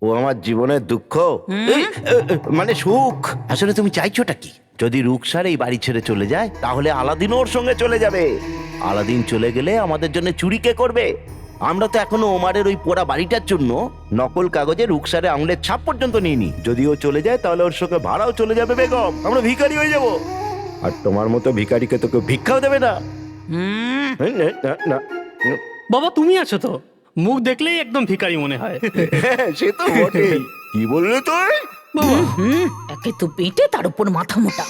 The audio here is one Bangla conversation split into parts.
ও আমার জীবনের দুঃখ, মানে সুখ। আসলে তুমি চাইছোটা কি? যদি রুকসার এই বাড়ি ছেড়ে চলে যায় তাহলে আলাদিন ওর সঙ্গে চলে যাবে। আলাদিন চলে গেলে আমাদের জন্য চুরি কে করবে? আমরা তো এখনো ওমারের ওই পোড়া বাড়িটার জন্য নকল কাগজে রুকসারে আঙুলের ছাপ পর্যন্ত নিইনি। যদি ও চলে যায় তাহলে ওর সঙ্গে ভাড়াও চলে যাবে বেগম, আমরা ভিখারি হয়ে যাব। আর তোমার মতো ভিখারিকে তো কেউ ভিক্ষাও দেবে না। বাবা তুমি আছো তো, মুখ দেখলেই একদম ভিখারি মনে হয়। সে তো বটেই। কি বললে তুই? বাবা একে তো পেটে, তার উপর মাথা মোটা।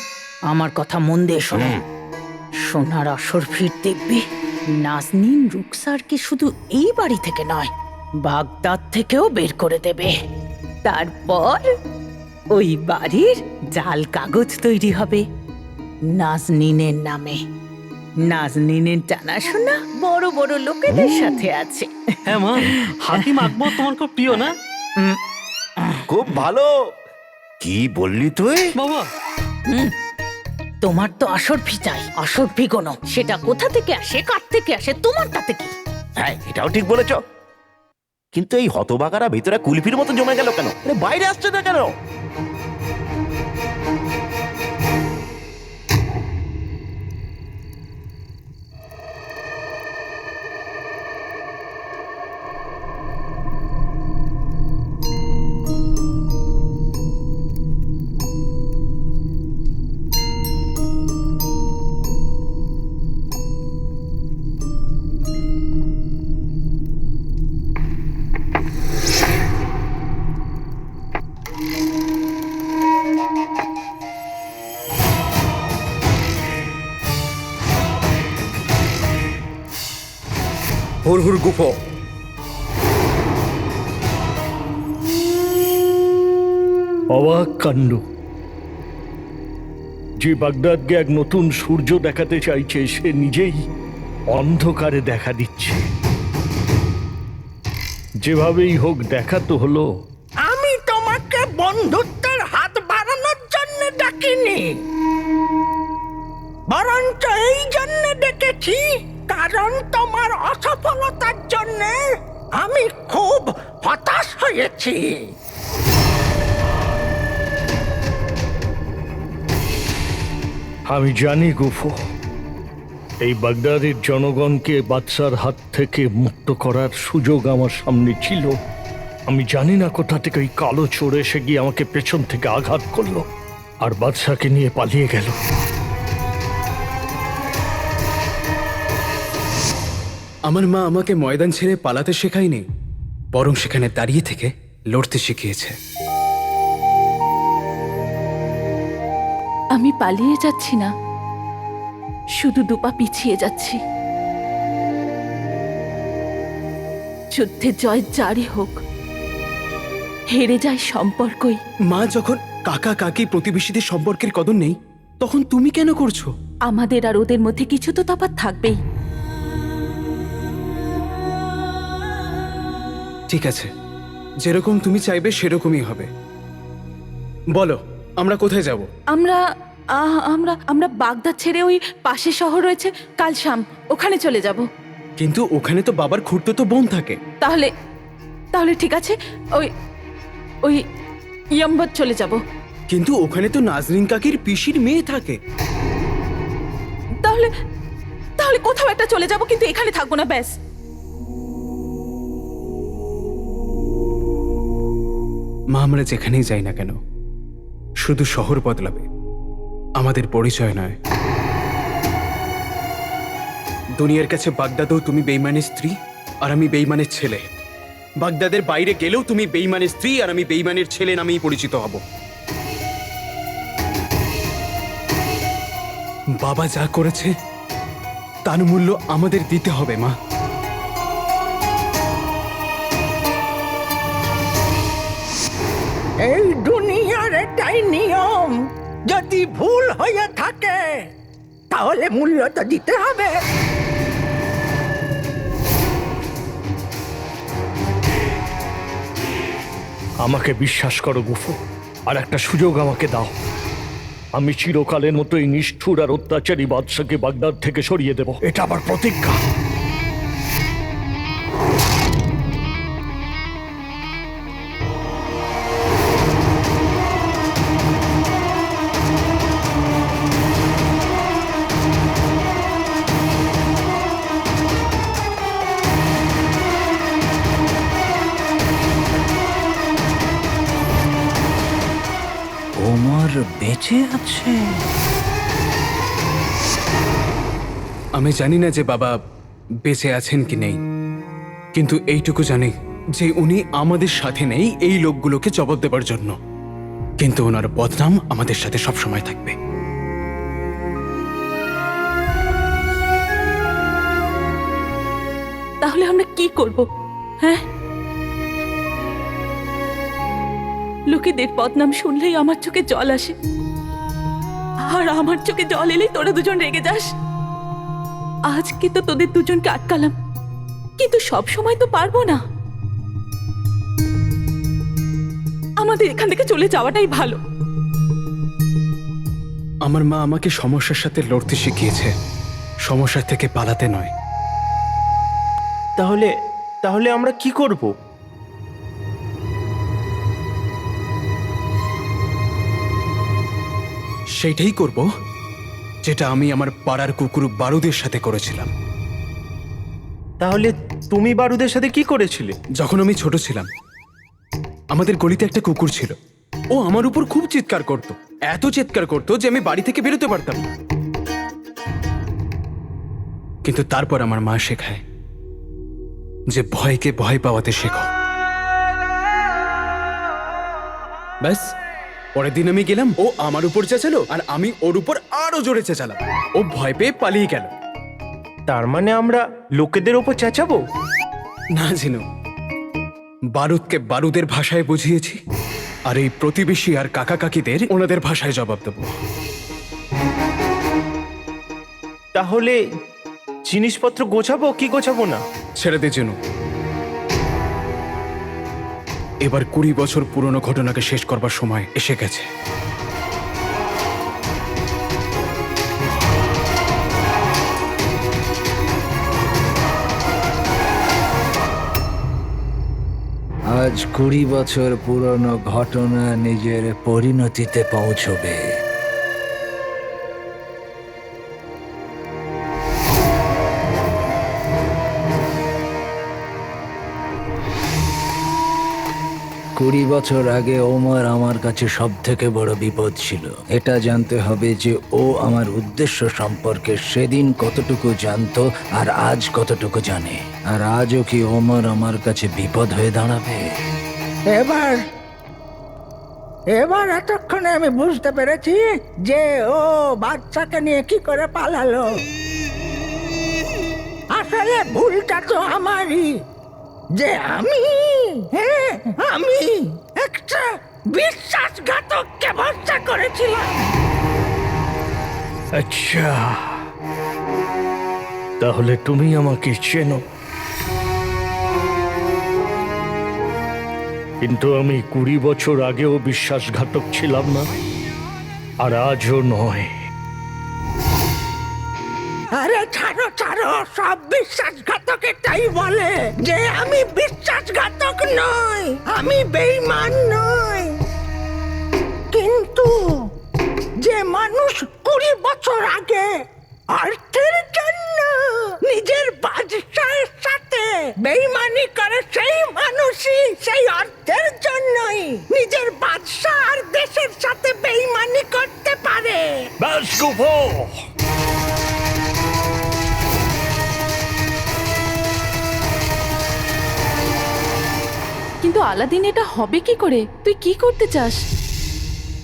আমার কথা মন দিয়ে শোনো। সোনার আসর ফির দেখবি নাজনীন রুকসারকে শুধু এই বাড়ি থেকে নয়, বাগদাদ থেকেও বের করে দেবে। তারপর ওই বাড়ির জাল কাগজ তৈরি হবে নাজনীনের নামে। নাজনীনের জানাশোনা বড় বড় লোকেদের সাথে আছে। হ্যাঁ মা, হাকিম আকবর তোমার খুব প্রিয় না? খুব ভালো। কি বললি তুই? বাবা তোমার তো আসর ফি চাই, আসর ফি কোনো সেটা কোথা থেকে আসে, কার থেকে আসে, তোমার তাতে কি? হ্যাঁ, এটাও ঠিক বলেছ। কিন্তু এই হতবাগারা ভিতরে কুলফির মতো জমে গেল কেন? বাইরে আসছে না কেন? হুড়হুড় গুফো। অবাক কাণ্ড। যে বাগদাদকে এক নতুন সূর্য দেখাতে চাইছে সে নিজেই অন্ধকারে দেখা দিচ্ছে। যেভাবেই হোক দেখাতো হলো। আমি তোমাকে বন্ধুত্বের হাত বাড়ানোর জন্য ডাকিনি, বরঞ্চ এই জন্য ডেকেছি কারণ তোমার অসফলতার জন্য আমি খুব হতাশ হয়েছি। আমি জানি গুফো, এই বাগদাদের জনগণকে বাদশার হাত থেকে মুক্ত করার সুযোগ আমার সামনে ছিল। আমি জানি না কোথা থেকে ওই কালো চোর এসে গিয়ে আমাকে পেছন থেকে আঘাত করলো আর বাদশাকে নিয়ে পালিয়ে গেল। আমার মা আমাকে ময়দান ছেড়ে পালাতে শেখায়নি, বরং সেখানে দাঁড়িয়ে থেকে লড়তে শিখিয়েছে। আমি পালিয়ে যাচ্ছি না, শুধু দুপা পিছিয়ে যাচ্ছি। যুদ্ধে জয় জারি হোক, হেরে যায় সম্পর্কই। মা, যখন কাকা কাকি প্রতিবেশীদের সম্পর্কের কদর নেই তখন তুমি কেন করছো? আমাদের আর ওদের মধ্যে কিছু তো তফাৎ থাকবেই। ঠিক আছে, যেরকম তুমি চাইবে সেরকমই হবে। বলো, আমরা কোথায় যাব? আমরা আমরা আমরা বাগদাদ ছেড়ে ওই পাশে শহর রয়েছে কালশাম, ওখানে চলে যাব। কিন্তু ওখানে তো বাবার খুড়তুতো বোন থাকে। তাহলে তাহলে ঠিক আছে, ওই ওই ইয়াম্বদ চলে যাব। কিন্তু ওখানে তো নাজরিন কাকির পিসির মেয়ে থাকে। তাহলে তাহলে কোথাও একটা চলে যাব, কিন্তু এখানে থাকবো না, ব্যাস। মা, আমরা যেখানেই যাই না কেন শুধু শহর বদলাবে, আমাদের পরিচয় নয়। দুনিয়ার কাছে বাগদাদেও তুমি বেঈমানের স্ত্রী আর আমি বেঈমানের ছেলে। বাগদাদের বাইরে গেলেও তুমি বেঈমানের স্ত্রী আর আমি বেঈমানের ছেলে নামেই পরিচিত হব। বাবা যা করেছে তার মূল্য আমাদের দিতে হবে মা। এই দুনিয়ার এটাই নিয়ম, যদি ভুল হয়ে থাকে তাহলে মূল্য তো দিতে হবে। আমাকে বিশ্বাস করো গুফো, আর একটা সুযোগ আমাকে দাও। আমি চিরকালের মতো এই নিষ্ঠুর আর অত্যাচারী বাদশাকে বাগদাদ থেকে সরিয়ে দেব, এটা আমার প্রতিজ্ঞা। বেঁচে আছে? আমি জানি না যে বাবা বেঁচে আছেন কি নেই, কিন্তু এইটুকু জানি যে উনি আমাদের সাথে নেই এই লোকগুলোকে জবাব দেবার জন্য, কিন্তু ওনার বদনাম আমাদের সাথে সবসময় থাকবে। তাহলে আমরা কি করব? হ্যাঁ, লোকেদের বদনাম শুনলেই আমার চোখে জল আসে, আর আমার চোখে জল এলেই তোরা দুজন রেগে যাস। আজকে তো তোদের দুজনকে আটকালাম, কিন্তু সব সময় তো পারবো না। আমাদের এখান থেকে চলে যাওয়াটাই ভালো। আমার মা আমাকে সমস্যার সাথে লড়তে শিখিয়েছে, সমস্যার থেকে পালাতে নয়। তাহলে তাহলে আমরা কি করব? সেইটাই করব যেটা আমি আমার পাড়ার কুকুর বারুদের সাথে করেছিলাম। তাহলে তুমি বারুদের সাথে কি করেছিলে? যখন আমি ছোট ছিলাম, আমাদের গলিতে একটা কুকুর ছিল। ও আমার উপর খুব চিৎকার করত, এত চিৎকার করত যে আমি বাড়ি থেকে বেরোতে পারতাম না। কিন্তু তারপর আমার মা শেখায় যে ভয়কে ভয় পাওয়াতে শেখো। ব্যাস, পরের দিন আমি গেলাম, ও আমার উপর চেঁচালো আর আমি ওর উপর আরো জোরে চেঁচালাম। ও ভয় পেয়ে পালিয়ে গেল। তার মানে আমরা লোকেদের ওপর চেঁচাবো? না জিনু, বারুদকে বারুদের ভাষায় বুঝিয়েছি, আর এই প্রতিবেশী আর কাকা কাকিদের ওনাদের ভাষায় জবাব দেবো। তাহলে জিনিসপত্র গোছাবো কি গোছাবো না? ছেড়ে দে জিনু, এবার 20 বছর পুরনো ঘটনাকে শেষ করবার সময় এসে গেছে। আজ 20 বছর পুরনো ঘটনা নিজের পরিণতিতে পৌঁছবে। কুড়ি বছর আগে ওমর আমার কাছে সব থেকে বড় বিপদ ছিল। এটা জানতে হবে যে ও আমার উদ্দেশ্য সম্পর্কে সেদিন কতটুকু জানতো আর আজ কতটুকু জানে। আর আজও কি ওমর আমার কাছে বিপদ হয়ে দাঁড়াবে? এবার এবার এতক্ষণে আমি বুঝতে পেরেছি যে ও বাচ্চাকে নিয়ে কি করে পালালো। আসলে ভুলটা তো আমারই, যে আমি একটা বিশ্বাসঘাতককে ভরসা করেছিলাম। আচ্ছা, তাহলে তুমি আমাকে চেনো, কিন্তু আমি 20 বছর আগেও বিশ্বাসঘাতক ছিলাম না, আর আজও নয়। আরে ছাড়ো ছাড়ো, সব বিশ্বাসঘাতকে তাই বলে যে আমি বিশ্বাসঘাতক নই, আমি বেঈমান নই। কিন্তু যে মানুষ 20 বছর আগে অর্থের জন্য নিজের বাদশাহের সাথে বেঈমানি করে, সেই মানুষই সেই অর্থের জন্যই নিজের বাদশাহ আর দেশের সাথে বেঈমানি করতে পারে। ব্যাস গুফো! কিন্তু আলাদিন, এটা হবে কি করে? তুই কি করতে চাস?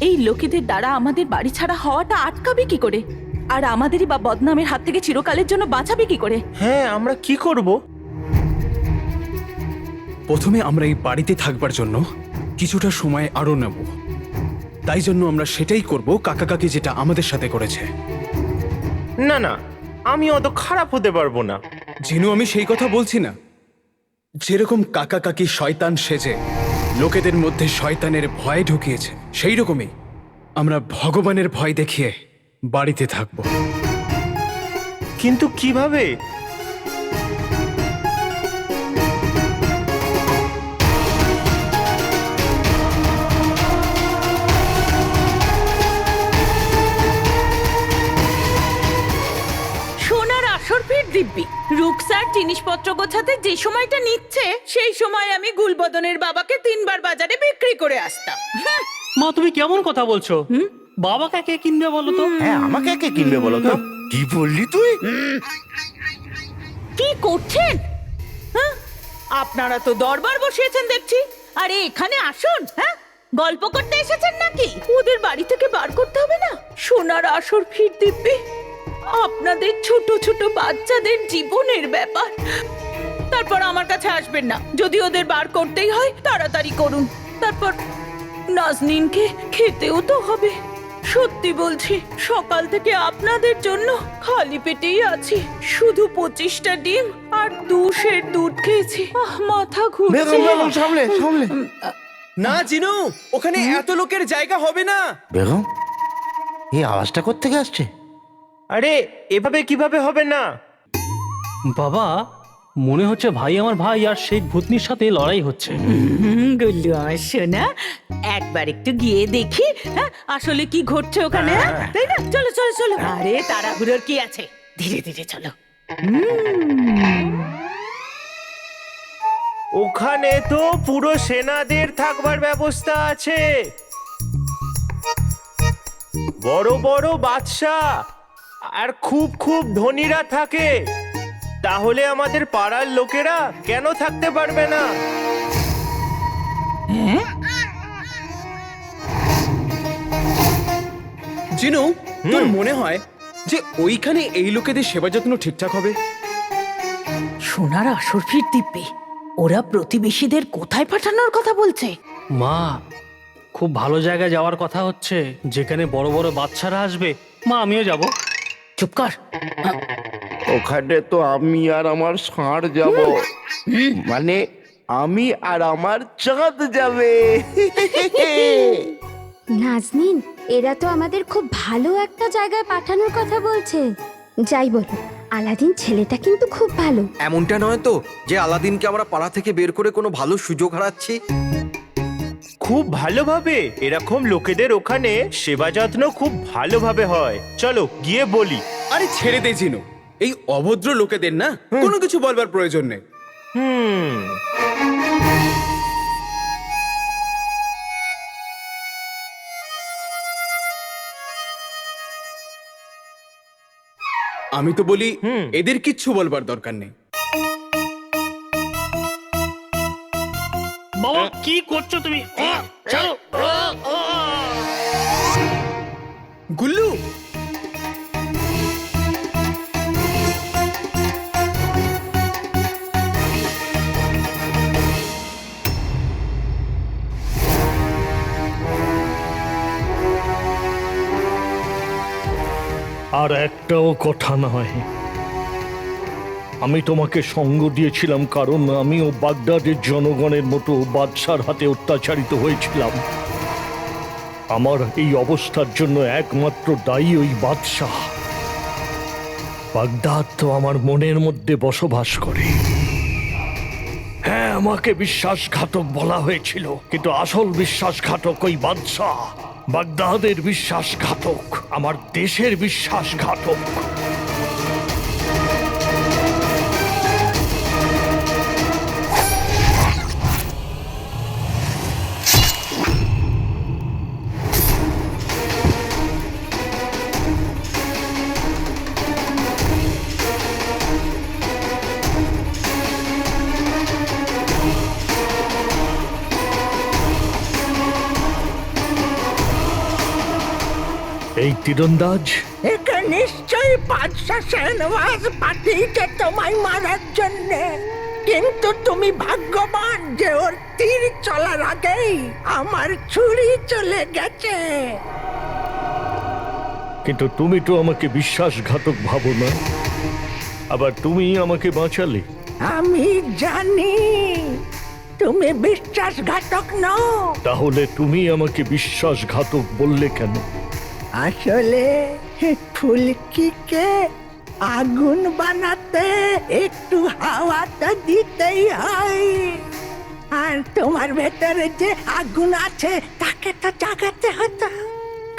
এই লোকেদের দ্বারা আমাদের বাড়ি ছাড়া হওয়াটা আটকাবে কি করে? আর আমাদেরই বা বদনামের হাত থেকে চিরকালের জন্য বাঁচাবে কি করে? হ্যাঁ, আমরা কি করব? প্রথমে আমরা এই বাড়িতে থাকবার জন্য কিছুটা সময় আরো নেব। তাই জন্য আমরা সেটাই করব কাকা কাকি যেটা আমাদের সাথে করেছে। না না, আমি অত খারাপ হতে পারবো না। জিনু, আমি সেই কথা বলছি না। যেরকম কাকা কাকি শয়তান সেজে লোকেদের মধ্যে শয়তানের ভয় ঢুকিয়েছে, সেই রকমই আমরা ভগবানের ভয় দেখিয়ে বাড়িতে থাকব। কিন্তু কিভাবে? সোনার আসর ফির দিব্যি। রুকসার জিনিসপত্র গোছাতে যে সময়টা নিচ্ছে, সেই সময় আমি গুলবদনের বাবাকে 3 বার বাজারে বিক্রি করে আসতাম। মা, তুমি কেমন কথা বলছো? বাবাকে কে কিনবে বলো তো? হ্যাঁ, আমাকে কে কিনবে বলো তো? কি বললি তুই? কি করছেন? হ্যাঁ? আপনারা তো দরবার বসিয়েছেন দেখছি। আরে এখানে আসুন। হ্যাঁ, গল্প করতে এসেছেন নাকি? ওদের বাড়ি থেকে বার করতে হবে না? সোনার আসর ফির দিব্যি। আপনাদের ছোট ছোট বাচ্চাদের জীবনের ব্যাপার। তারপর আমার কাছে আসবেন না। যদি ওদের বার করতেই হয় তাড়াতাড়ি করুন। তারপর নাজনীনকে খেতেও তো হবে। সত্যি বলছি, সকাল থেকে আপনাদের জন্য খালি পেটেই আছি। শুধু 25টা ডিম আর 2 সের দুধ খেয়েছি। মাথা ঘুরছে। সামলে সামলে। না জিনু, ওখানে এত লোকের জায়গা হবে না। বেগম, এই আওয়াজটা কোত্থেকে আসছে? আরে এভাবে কিভাবে হবে না? বাবা, মনে হচ্ছে ভাই আমার ভাই আর শেখ ভূতনির সাথে লড়াই হচ্ছে। গুল্লু আমার সোনা, একবার একটু গিয়ে দেখি হ্যাঁ আসলে কি ঘটছে ওখানে। হ্যাঁ? তাই না? চলো চলো চলো। আরে তাড়াহুড়োর কি আছে, ধীরে ধীরে চলো। ওখানে তো পুরো সেনাদের থাকবার ব্যবস্থা আছে, বড় বড় বাদশাহ আর খুব খুব ধনীরা থাকে। তাহলে আমাদের পাড়ার লোকেরা কেন থাকতে পারবে না? জিনু, তোর মনে হয় যে ওইখানে এই লোকেদের সেবা যত্ন ঠিকঠাক হবে? সোনার আসর ফির দিব্যি। ওরা প্রতিবেশীদের কোথায় পাঠানোর কথা বলছে? মা, খুব ভালো জায়গায় যাওয়ার কথা হচ্ছে, যেখানে বড় বড় বাচ্চারা আসবে। মা, আমিও যাব। চুপ কর। ওখানে তো আমি আর আমার ষাঁড় যাব, মানে আমি আর আমার চাঁদ যাবে। নাজনীন, এরা তো আমাদের খুব ভালো একটা জায়গায় পাঠানোর কথা বলছে। যাই বলো, আলাদিন ছেলেটা কিন্তু খুব ভালো। এমনটা নয় তো যে আলাদিনকে আমরা পাড়া থেকে বের করে কোনো ভালো সুযোগ হারাচ্ছি। খুব ভালোভাবে এরকম লোকেদের ওখানে সেবা যত্ন খুব ভালোভাবে হয়। চলো গিয়ে বলি। আরে ছেড়ে দে জিনু, এই অভদ্র লোকেদের না কোনো কিছু বলবার প্রয়োজন নেই। আমি তো বলি এদের কিচ্ছু বলবার দরকার নেই। বাবা, কি করছো তুমি? চলো। গুল্লু, আর একটাও কথা নয়। আমি তোমাকে সঙ্গ দিয়েছিলাম কারণ আমিও বাগদাদের জনগণের মতো বাদশার হাতে অত্যাচারিত হয়েছিলাম। আমার এই অবস্থার জন্য একমাত্র দায়ী ওই বাদশাহ। বাগদাদ তো আমার মনের মধ্যে বসবাস করে। হ্যাঁ, আমাকে বিশ্বাসঘাতক বলা হয়েছিল, কিন্তু আসল বিশ্বাসঘাতক ওই বাদশাহ। বাগদাদের বিশ্বাসঘাতক, আমার দেশের বিশ্বাসঘাতক। এই তীরন্দাজ, একে নিশ্চয়ই বাদশা শেহনওয়াজ পাঠিয়েছে তোমায় মারার জন্য। কিন্তু তুমি ভাগ্যবান যে ওর তীর চলার আগেই আমার ছুরি চলে গেছে। কিন্তু তুমি তো আমাকে বিশ্বাসঘাতক ভাবো না, আবার তুমি আমাকে বাঁচালে। আমি জানি তুমি বিশ্বাসঘাতক নও। তাহলে তুমি আমাকে বিশ্বাসঘাতক বললে কেন? আসলে ফুলকিকে আগুন বানাতে একটু হাওয়াটা দিতেই হয়, আর তোমার ভেতরে যে আগুন আছে তাকে তো জাগাতে হতো।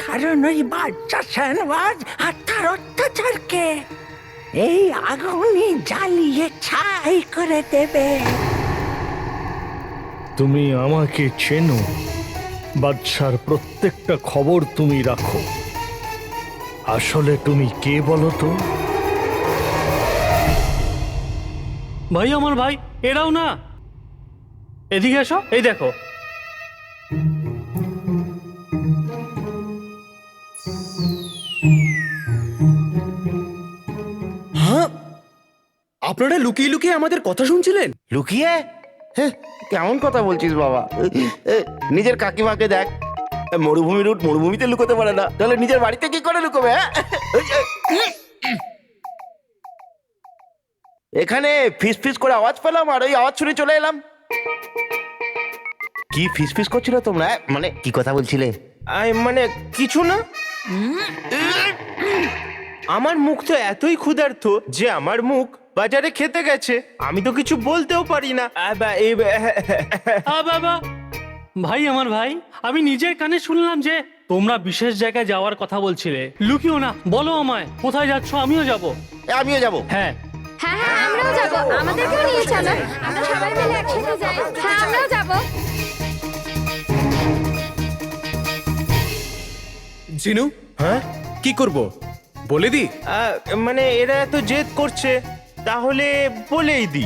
কারণ ওই বাচ্চা শেহনওয়াজ আর তার অত্যাচারকে এই আগুনই জ্বালিয়ে ছাই করে দেবে। তুমি আমাকে চেনো, বাদশার প্রত্যেকটা খবর তুমি রাখো। আসলে তুমি কে বলো তো? ভাই আমার ভাই, এরাও না। এদিকে এসো, এই দেখো। হ্যাঁ, আপনারা লুকিয়ে লুকিয়ে আমাদের কথা শুনছিলেন? লুকিয়ে? হ্যাঁ, কেমন কথা বলছিস বাবা? নিজের কাকিমাকে দেখ, মরুভূমির উট মরুভূমিতে লুকোতে পারে না, তাহলে নিজের বাড়িতে কি করে লুকোবে? হ্যাঁ? এখানে ফিস ফিস করে আওয়াজ পেলাম আর ওই আওয়াজ শুনে চলে এলাম। কি ফিস ফিস করছিল তোমরা? মানে কি কথা বলছিলে? মানে কিছু না। আমার মুখ তো এতই ক্ষুধার্ত যে আমার মুখ বাজারে খেতে গেছে। আমি তো কিছু বলতেও পারি না। বাবা, ভাই আমার ভাই, আমি নিজের কানে শুনলাম যে তোমরা বিশেষ জায়গায় যাওয়ার কথা বলছিলে। লুকিও না, বলো আমায় কোথায় যাচ্ছ, আমিও যাব। আমিও যাব। হ্যাঁ হ্যাঁ হ্যাঁ, আমরাও যাবো, আমাদেরকেও নিয়ে চলো, আমরা সবাই মিলে একসাথে যাই। হ্যাঁ, আমরাও যাবো। জিনু, হ্যাঁ, কি করব বলে দি? মানে এরা এত জেদ করছে, তাহলে বলেই দি।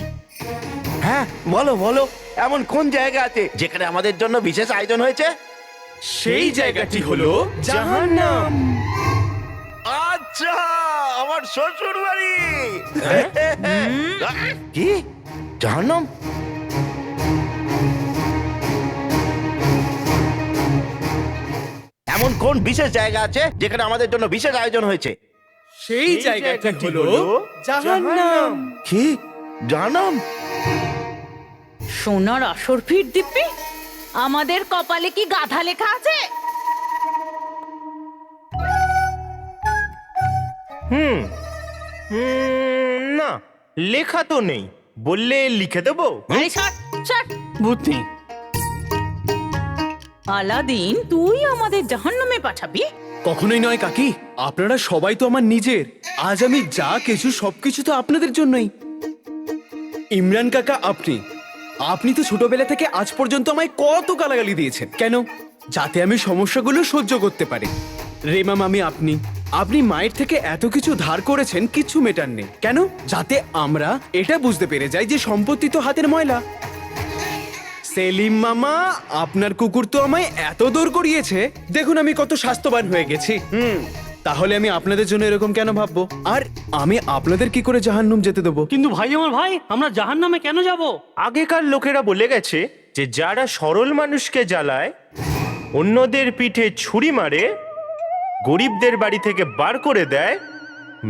হ্যাঁ বলো বলো, এমন কোন জায়গা আছে যেখানে আমাদের জন্য বিশেষ আয়োজন হয়েছে? সেই জায়গাটি হলো জাহান্নাম। আচ্ছা, আমার শ্বশুর বাড়ি। কি জাহান্নাম? এমন কোন বিশেষ জায়গা আছে যেখানে আমাদের জন্য বিশেষ আয়োজন হয়েছে? সেই জায়গাটি হলো জাহান্নাম। কি জাহান্নাম? সোনার আসর ফির দিব্যি, আমাদের কপালে কি গাধা লেখা আছে? না, লেখা তো নেই। বললে লিখে দেবো। আরে ছাড় ছাড়, ভূত নেই। আলাদিন তুই আমাদের জাহান্নামে পাঠাবি? কখনোই নয় কাকি, আপনারা সবাই তো আমার নিজের। আজ আমি যা কিছু সবকিছু তো আপনাদের জন্যই। ইমরান কাকা, আপনি তো ছোটবেলা থেকে আজ পর্যন্ত আমায় কত গালাগালি দিয়েছেন। কেন? যাতে আমি সমস্যাগুলো সহ্য করতে পারি। রেমা মামি, আপনি মায়ের থেকে এত কিছু ধার করেছেন, কিছু মেটার নেই। কেন? যাতে আমরা এটা বুঝতে পেরে যাই যে সম্পত্তি তো হাতের ময়লা। সেলিম মামা, আপনার কুকুর তো আমায় এত দৌড় করিয়েছে, দেখুন আমি কত স্বাস্থ্যবান হয়ে গেছি। তাহলে আমি আপনাদের জন্য এরকম কেন ভাববো? আর আমি আপনাদের কি করে জাহান্নাম যেতে দেবো? কিন্তু ভাই আমার ভাই, আমরা জাহান্নামে কেন যাব? আগেকার লোকেরা বলে গেছে যে যারা সরল মানুষকে জ্বালায়, অন্যদের পিঠে ছুরি মারে, গরিবদের বাড়ি থেকে বার করে দেয়,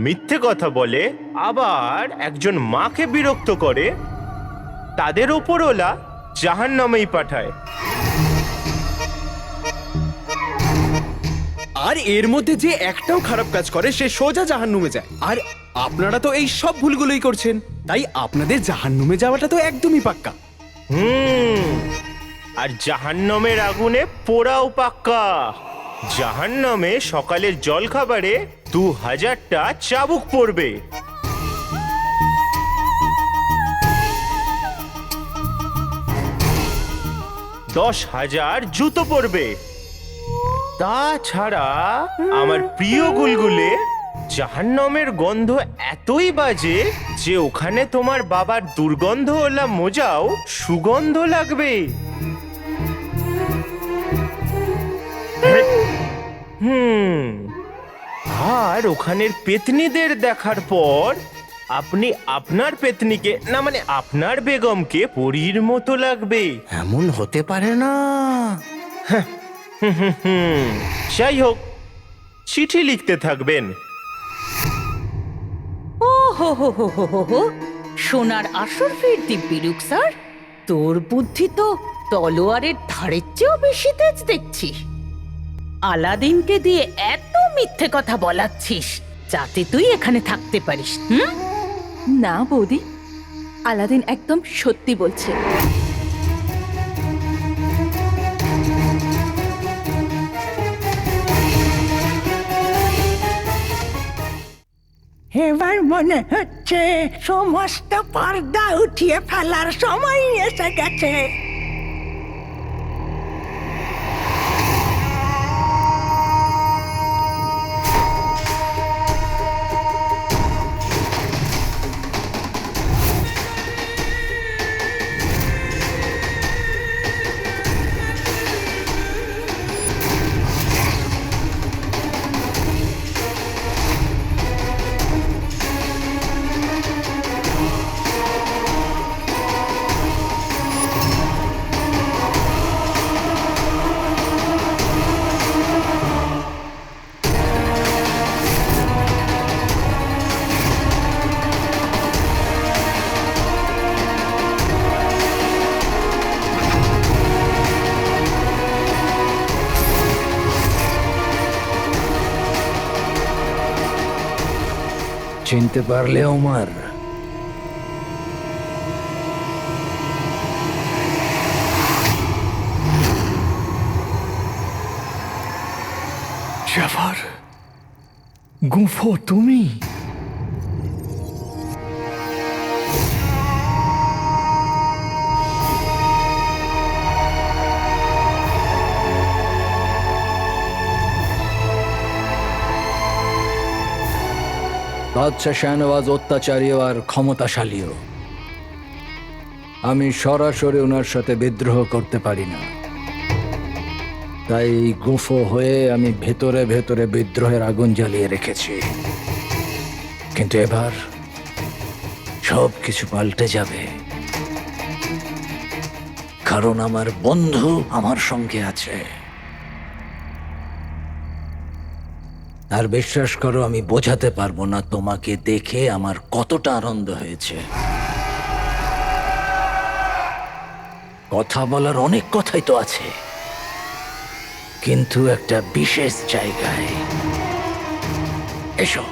মিথ্যে কথা বলে, আবার একজন মাকে বিরক্ত করে, তাদের ওপরওয়ালা জাহান্নামেই পাঠায়। আর এর মধ্যে যে একটাও খারাপ কাজ করে সে সোজা জাহান্নামে যায়। আর আপনারা তো এই সব ভুলগুলোই করছেন, তাই আপনাদের জাহান্নামে যাওয়াটা তো একদমই পাক্কা। আর জাহান্নামের আগুনে পোড়াও পাক্কা। জাহান্নামে সকালের জলখাবারে 2000টা চাবুক পড়বে। $10,000 জুতো পড়বে। তাছাড়া আমার প্রিয় গুলগুলে, জাহান্নামের গন্ধ এতই বাজে যে ওখানে তোমার বাবার দুর্গন্ধওয়ালা মোজাও সুগন্ধ লাগবে। আর ওখানের পেতনিদের দেখার পর আপনি আপনার পেতনিকে, না মানে আপনার বেগমকে পরীর মতো লাগবে। এমন হতে পারে না। যাই হোক, চিঠি লিখতে থাকবেন। ও হো হো হো হো হো হো, সোনার আসর ফির দিব্যি রুকসার, তোর বুদ্ধি তো তলোয়ারের ধারের চেয়েও বেশি তেজ দেখছি। আলাদিনকে দিয়ে এত মিথ্যে কথা বলাচ্ছিস যাতে তুই এখানে থাকতে পারিস। না বৌদি, আলাদিন একদম সত্যি বলছে। এবার মনে হচ্ছে সমস্ত পর্দা উঠিয়ে ফেলার সময় এসে গেছে। চিনতে পারলে ওমর? জাফর, গুফো তুমি? বাদশাহ শাহনওয়াজ অত্যাচারীও আর ক্ষমতাশালীও। আমি সরাসরি ওনার সাথে বিদ্রোহ করতে পারি না, তাই গুফো হয়ে আমি ভেতরে ভেতরে বিদ্রোহের আগুন জ্বালিয়ে রেখেছি। কিন্তু এবার সব কিছু পাল্টে যাবে, কারণ আমার বন্ধু আমার সঙ্গে আছে। আর বিশ্বাস করো, আমি বোঝাতে পারবো না তোমাকে দেখে আমার কতটা আনন্দ হয়েছে। কথা বলার অনেক কথাই তো আছে, কিন্তু একটা বিশেষ জায়গায়। এসো।